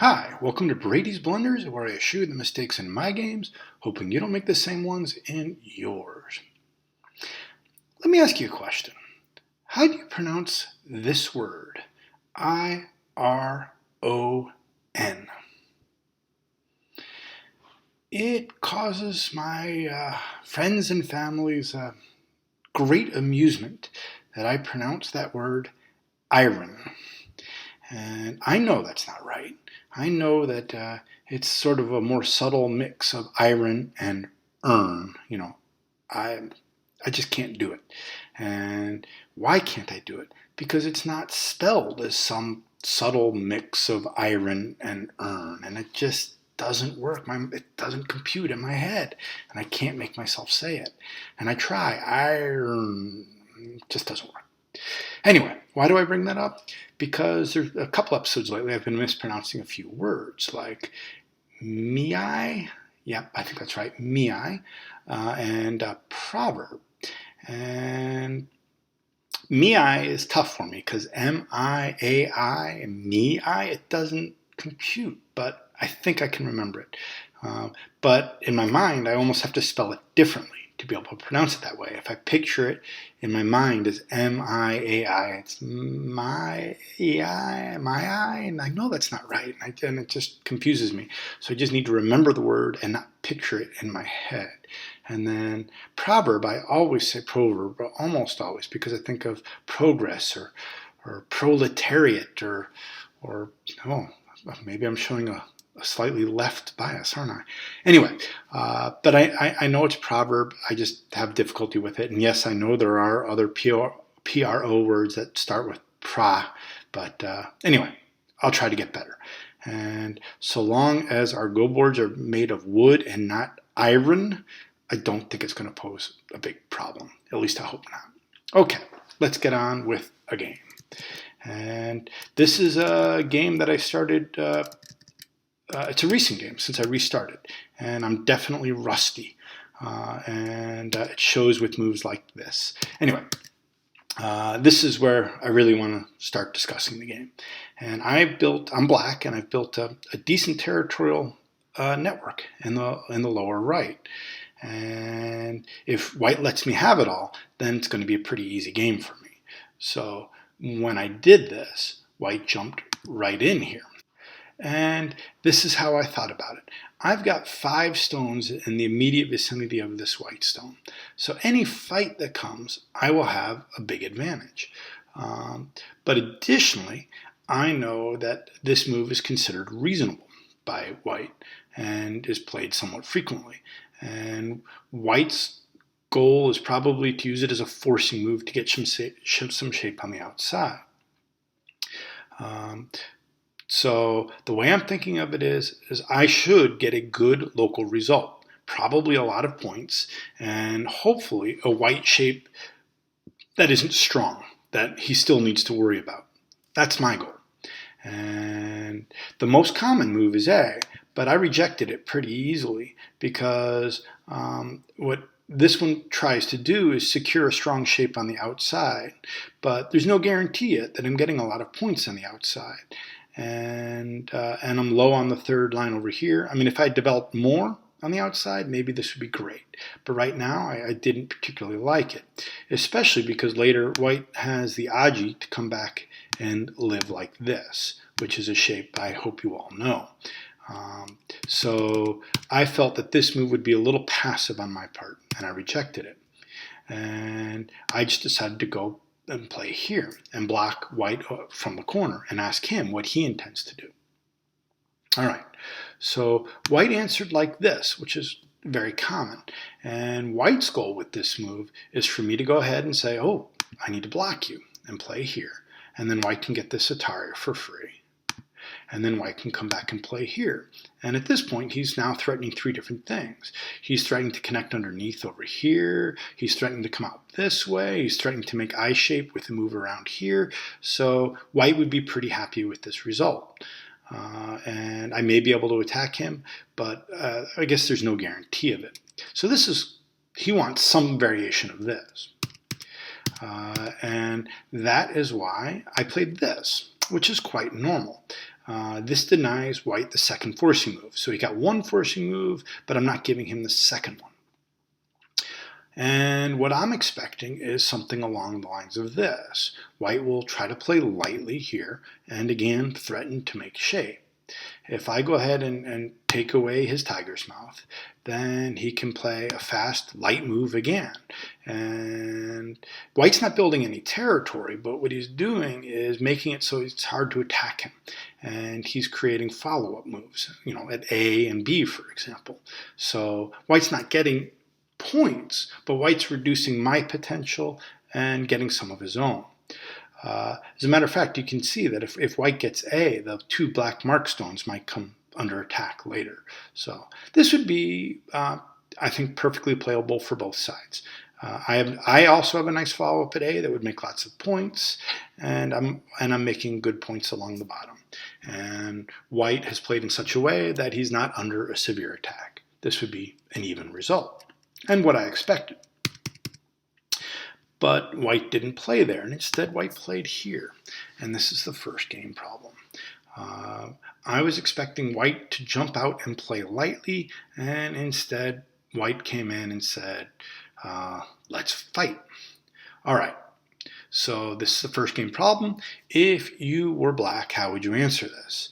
Hi, welcome to Brady's Blunders, where I show you the mistakes in my games, hoping you don't make the same ones in yours. Let me ask you a question. How do you pronounce this word? I-R-O-N. It causes my friends and families great amusement that I pronounce that word iron. And I know that's not right. I know that it's sort of a more subtle mix of iron and earn. I I just can't do it. And why can't I do it? Because it's not spelled as some subtle mix of iron and earn, and it just doesn't work. It doesn't compute in my head, and I can't make myself say it. And I try. Iron just doesn't work. Anyway, why do I bring that up? Because there's a couple episodes lately I've been mispronouncing a few words like miai. Yep, I think that's right, miai, and proverb. And miai is tough for me because M-I-A-I and me-I, it doesn't compute, but I think I can remember it. But in my mind, I almost have to spell it differently to be able to pronounce it that way. If I picture it in my mind as M-I-A-I, it's my-I, and I know that's not right, and it just confuses me. So I just need to remember the word and not picture it in my head. And then proverb, I always say proverb, but almost always, because I think of progress or proletariat or oh, maybe I'm showing a slightly left bias, aren't I? Anyway, but I know it's proverb. I just have difficulty with it. And yes, I know there are other PRO words that start with pra, but anyway, I'll try to get better. And so long as our go boards are made of wood and not iron, I don't think it's going to pose a big problem. At least I hope not. Okay, let's get on with a game. And this is a game that I started. It's a recent game since I restarted, and I'm definitely rusty. And it shows with moves like this. Anyway, this is where I really want to start discussing the game. And I'm black, and I've built a decent territorial network in the lower right. And if white lets me have it all, then it's going to be a pretty easy game for me. So when I did this, white jumped right in here. And this is how I thought about it. I've got 5 stones in the immediate vicinity of this white stone. So any fight that comes, I will have a big advantage. But additionally, I know that this move is considered reasonable by white and is played somewhat frequently. And white's goal is probably to use it as a forcing move to get some shape on the outside. So the way I'm thinking of it is I should get a good local result, probably a lot of points, and hopefully a white shape that isn't strong, that he still needs to worry about. That's my goal. And the most common move is A, but I rejected it pretty easily because what this one tries to do is secure a strong shape on the outside, but there's no guarantee yet that I'm getting a lot of points on the outside. And I'm low on the third line over here. I mean, if I developed more on the outside, maybe this would be great. But right now, I didn't particularly like it, especially because later white has the aji to come back and live like this, which is a shape I hope you all know. So I felt that this move would be a little passive on my part, and I rejected it. And I just decided to go and play here and block white from the corner and ask him what he intends to do. All right, so white answered like this, which is very common. And white's goal with this move is for me to go ahead and say, oh, I need to block you and play here. And then white can get this Atari for free. And then white can come back and play here. And at this point, he's now threatening 3 different things. He's threatening to connect underneath over here. He's threatening to come out this way. He's threatening to make eye shape with a move around here. So white would be pretty happy with this result. And I may be able to attack him, but I guess there's no guarantee of it. So he wants some variation of this. And that is why I played this, which is quite normal. This denies white the second forcing move. So he got one forcing move, but I'm not giving him the second one. And what I'm expecting is something along the lines of this. White will try to play lightly here and again threaten to make shape. If I go ahead and take away his tiger's mouth, then he can play a fast, light move again. And white's not building any territory, but what he's doing is making it so it's hard to attack him. And he's creating follow-up moves, at A and B, for example. So white's not getting points, but white's reducing my potential and getting some of his own. As a matter of fact, you can see that if white gets A, the two black mark stones might come under attack later. So this would be, I think, perfectly playable for both sides. I also have a nice follow-up at A that would make lots of points, and I'm making good points along the bottom. And white has played in such a way that he's not under a severe attack. This would be an even result, and what I expected. But white didn't play there, and instead white played here. And this is the first game problem. I was expecting white to jump out and play lightly, and instead white came in and said, let's fight. All right, so this is the first game problem. If you were black, how would you answer this?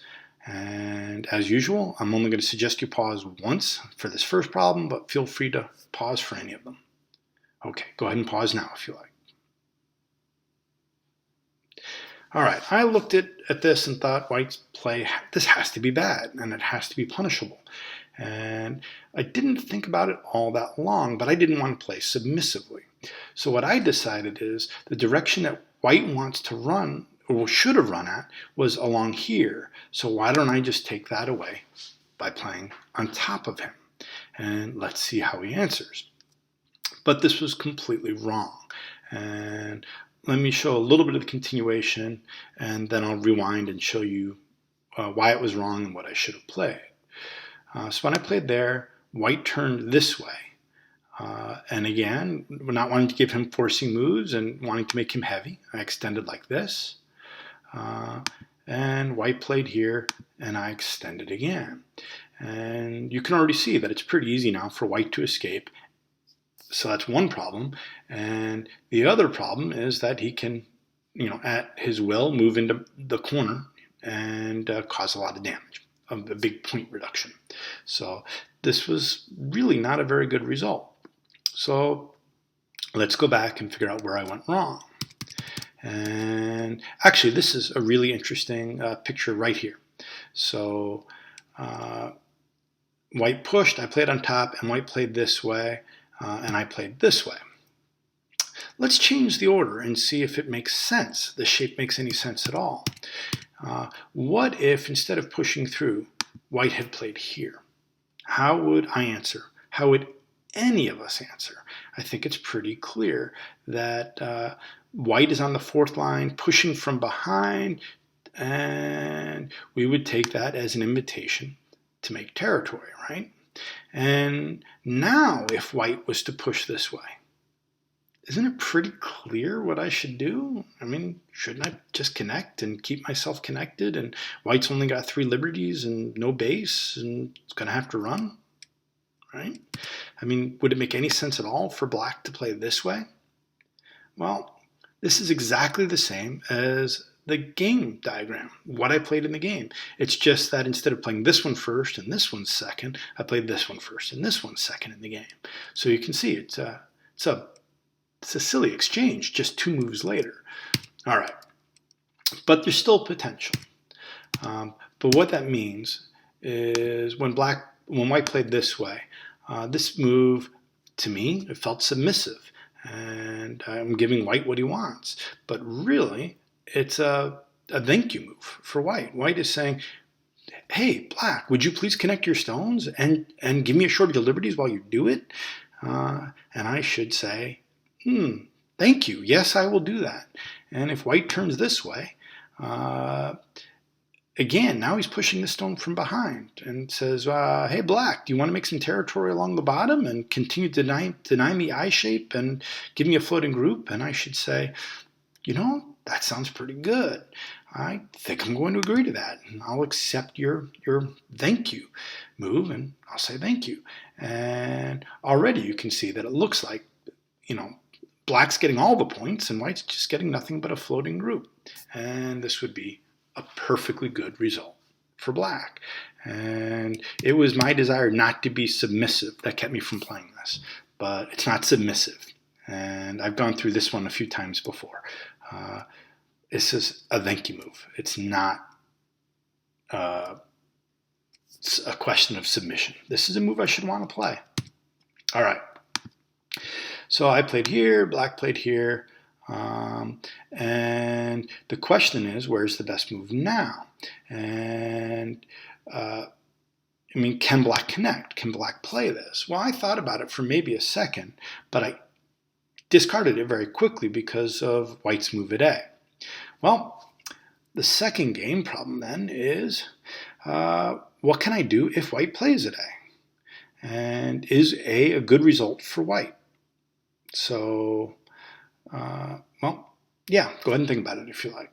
And as usual, I'm only going to suggest you pause once for this first problem, but feel free to pause for any of them. Okay, go ahead and pause now if you like. All right, I looked at this and thought white's play, this has to be bad and it has to be punishable. And I didn't think about it all that long, but I didn't want to play submissively. So what I decided is the direction that white wants to run, or should have run at, was along here. So why don't I just take that away by playing on top of him? And let's see how he answers. But this was completely wrong. And let me show a little bit of the continuation, and then I'll rewind and show you why it was wrong and what I should have played. So when I played there, white turned this way. And again, not wanting to give him forcing moves and wanting to make him heavy, I extended like this. And white played here, and I extended again. And you can already see that it's pretty easy now for white to escape. So that's one problem. And the other problem is that he can, at his will, move into the corner and cause a lot of damage, a big point reduction. So this was really not a very good result. So let's go back and figure out where I went wrong. And actually, this is a really interesting picture right here. So white pushed, I played on top, and white played this way. And I played this way. Let's change the order and see if it makes sense. The shape makes any sense at all. What if instead of pushing through, white had played here? How would I answer? How would any of us answer? I think it's pretty clear that white is on the fourth line, pushing from behind, and we would take that as an invitation to make territory, right? And now if white was to push this way, isn't it pretty clear what I should do? I mean, shouldn't I just connect and keep myself connected? And white's only got 3 liberties and no base, and it's going to have to run, right? I mean, would it make any sense at all for black to play this way? Well, this is exactly the same as the game diagram, what I played in the game. It's just that instead of playing this one first and this one second, I played this one first and this one second in the game. So you can see it's a silly exchange, just 2 moves later. All right, but there's still potential. But what that means is when white played this way, this move, to me, it felt submissive. And I'm giving white what he wants. But really, it's a thank you move for white. White is saying, hey, black, would you please connect your stones and give me a shortage of liberties while you do it? And I should say, thank you. Yes, I will do that. And if white turns this way, again, now he's pushing the stone from behind and says, hey, black, do you want to make some territory along the bottom and continue to deny me I shape and give me a floating group? And I should say, that sounds pretty good. I think I'm going to agree to that, and I'll accept your thank you move, and I'll say thank you. And already you can see that it looks like, black's getting all the points and white's just getting nothing but a floating group. And this would be a perfectly good result for black. And it was my desire not to be submissive that kept me from playing this. But it's not submissive. And I've gone through this one a few times before. This is a thank you move. It's not a question of submission. This is a move I should want to play. All right. So I played here, black played here. And the question is, where's the best move now? And can black connect? Can black play this? Well, I thought about it for maybe a second, but I discarded it very quickly because of white's move at A. Well, the second game problem then is, what can I do if white plays at A? And is A a good result for white? So, yeah, go ahead and think about it if you like.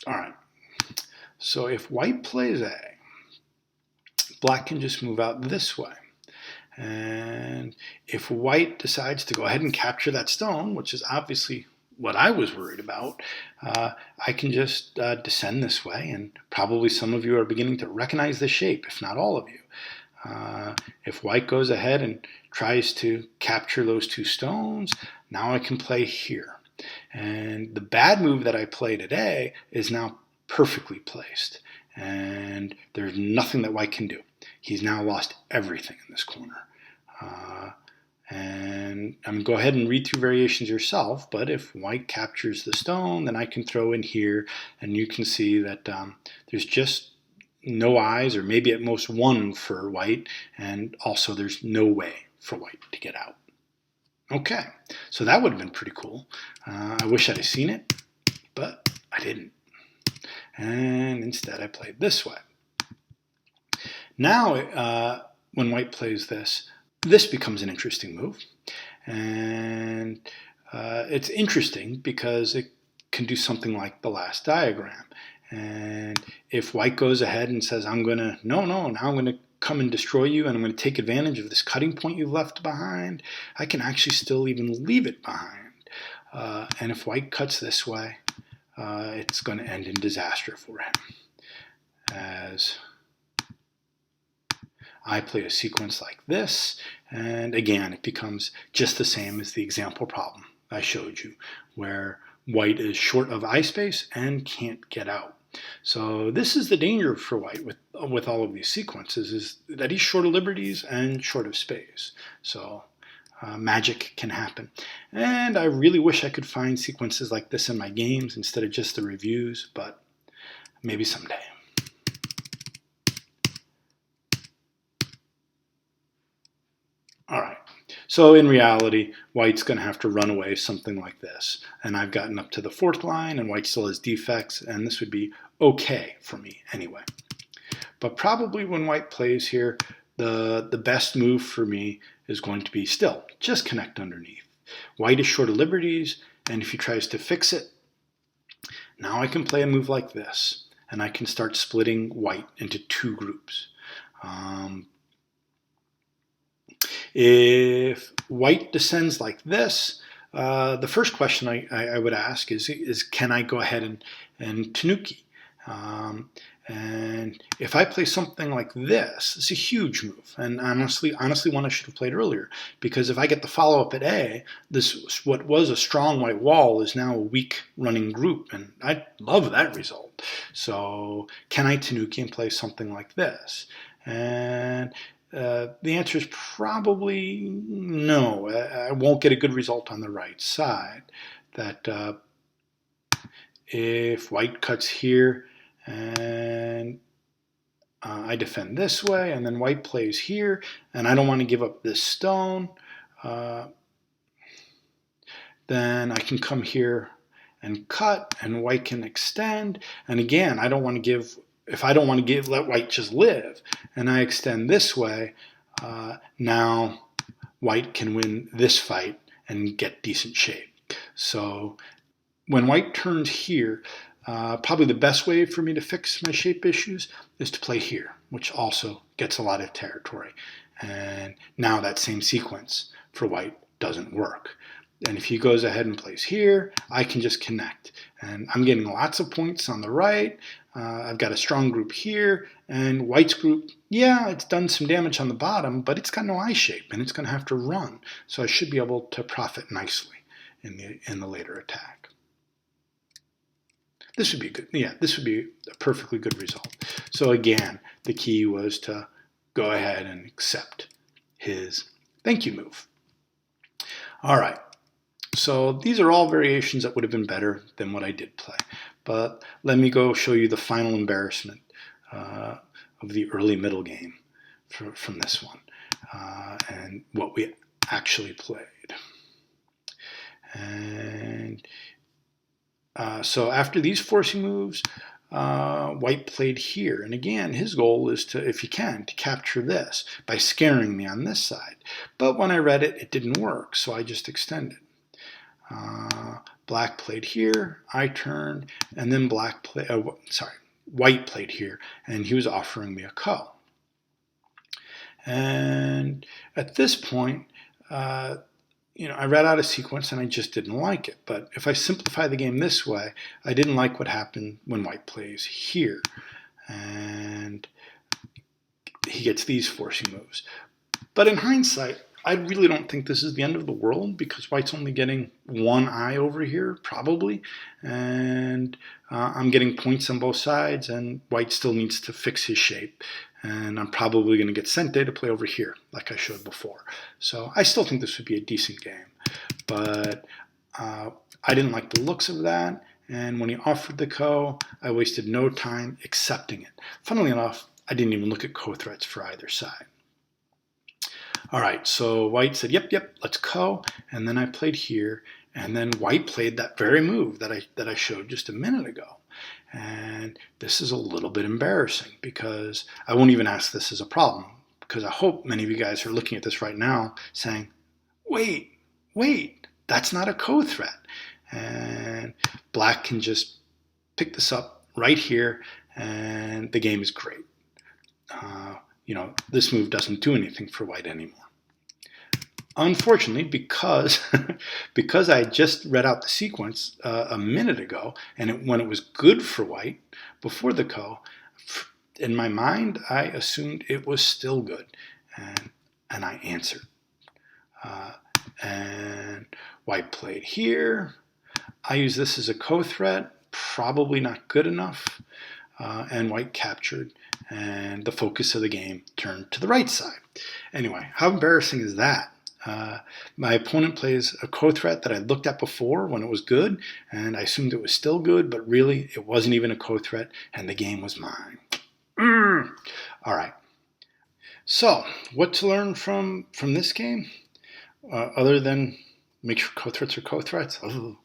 All right. So if white plays A, black can just move out this way. And if white decides to go ahead and capture that stone, which is obviously what I was worried about, I can just descend this way, and probably some of you are beginning to recognize the shape, if not all of you. If white goes ahead and tries to capture those two stones, now I can play here. And the bad move that I played at A is now perfectly placed, and there's nothing that white can do. He's now lost everything in this corner. And I'm going to go ahead and read through variations yourself, but if white captures the stone, then I can throw in here, and you can see that there's just no eyes, or maybe at most one for white, and also there's no way for white to get out. Okay, so that would have been pretty cool. I wish I'd have seen it, but I didn't. And instead I played this way. Now, when white plays this, this becomes an interesting move. And it's interesting because it can do something like the last diagram. And if white goes ahead and says, now I'm going to come and destroy you, and I'm going to take advantage of this cutting point you've left behind, I can actually still even leave it behind. And if white cuts this way, it's going to end in disaster for him. As I play a sequence like this, and again, it becomes just the same as the example problem I showed you, where white is short of eye space and can't get out. So this is the danger for white with all of these sequences, is that he's short of liberties and short of space. So magic can happen. And I really wish I could find sequences like this in my games instead of just the reviews, but maybe someday. All right. So in reality, white's going to have to run away something like this. And I've gotten up to the fourth line, and white still has defects, and this would be okay for me anyway. But probably when white plays here, the best move for me is going to be still just connect underneath. White is short of liberties, and if he tries to fix it, now I can play a move like this, and I can start splitting white into two groups. If white descends like this, the first question I would ask is can I go ahead and tanuki? And if I play something like this, it's a huge move. And honestly, one I should have played earlier, because if I get the follow-up at A, this what was a strong white wall is now a weak running group, and I love that result. So can I tanuki and play something like this? And the answer is probably no. I won't get a good result on the right side. That if white cuts here and I defend this way, and then white plays here, and I don't want to give up this stone, then I can come here and cut, and white can extend. And again, I don't want to give. If I don't want to let white just live, and I extend this way, now white can win this fight and get decent shape. So when white turns here, probably the best way for me to fix my shape issues is to play here, which also gets a lot of territory. And now that same sequence for white doesn't work. And if he goes ahead and plays here, I can just connect. And I'm getting lots of points on the right. I've got a strong group here. And white's group, yeah, it's done some damage on the bottom, but it's got no eye shape, and it's going to have to run. So I should be able to profit nicely in the later attack. This would be good. Yeah, this would be a perfectly good result. So again, the key was to go ahead and accept his thank you move. All right. So these are all variations that would have been better than what I did play. But let me go show you the final embarrassment of the early middle game from this one and what we actually played. And so after these forcing moves, white played here. And again, his goal is to, if he can, to capture this by scaring me on this side. But when I read it, it didn't work, so I just extended. Black played here, I turned, and then white played here, and he was offering me a ko. And at this point, I read out a sequence and I just didn't like it. But if I simplify the game this way, I didn't like what happened when white plays here. And he gets these forcing moves. But in hindsight, I really don't think this is the end of the world, because white's only getting one eye over here, probably. And I'm getting points on both sides, and white still needs to fix his shape. And I'm probably going to get sente to play over here, like I showed before. So I still think this would be a decent game. But I didn't like the looks of that. And when he offered the ko, I wasted no time accepting it. Funnily enough, I didn't even look at ko threats for either side. All right, so white said, yep, let's ko. And then I played here. And then white played that very move that I showed just a minute ago. And this is a little bit embarrassing, because I won't even ask this as a problem, because I hope many of you guys are looking at this right now saying, wait, that's not a ko threat. And black can just pick this up right here, and the game is great. This move doesn't do anything for white anymore. Unfortunately, because I just read out the sequence a minute ago, and when it was good for white before the ko, in my mind I assumed it was still good, and I answered. And white played here. I use this as a ko threat, probably not good enough, and white captured, and the focus of the game turned to the right side. Anyway, how embarrassing is that? My opponent plays a ko threat that I looked at before when it was good, and I assumed it was still good, but really it wasn't even a ko threat, and the game was mine. All right. So, what to learn from this game, other than make sure ko threats are ko threats? Oh.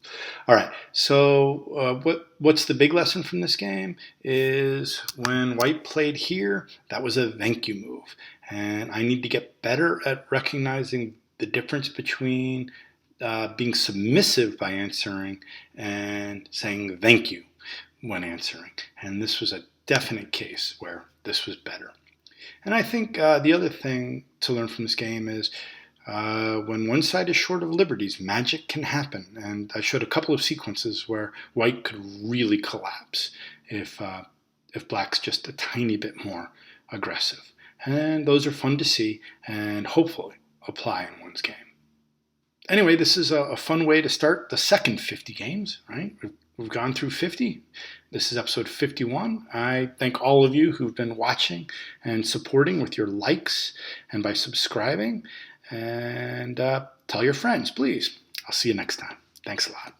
All right. So, what's the big lesson from this game is when white played here, that was a thank you move, and I need to get better at recognizing the difference between being submissive by answering and saying thank you when answering. And this was a definite case where this was better. And I think the other thing to learn from this game is when one side is short of liberties, magic can happen. And I showed a couple of sequences where white could really collapse if black's just a tiny bit more aggressive. And those are fun to see and hopefully apply in one's game. Anyway, this is a fun way to start the second 50 games, right? We've gone through 50. This is episode 51. I thank all of you who've been watching and supporting with your likes and by subscribing. And tell your friends, please. I'll see you next time. Thanks a lot.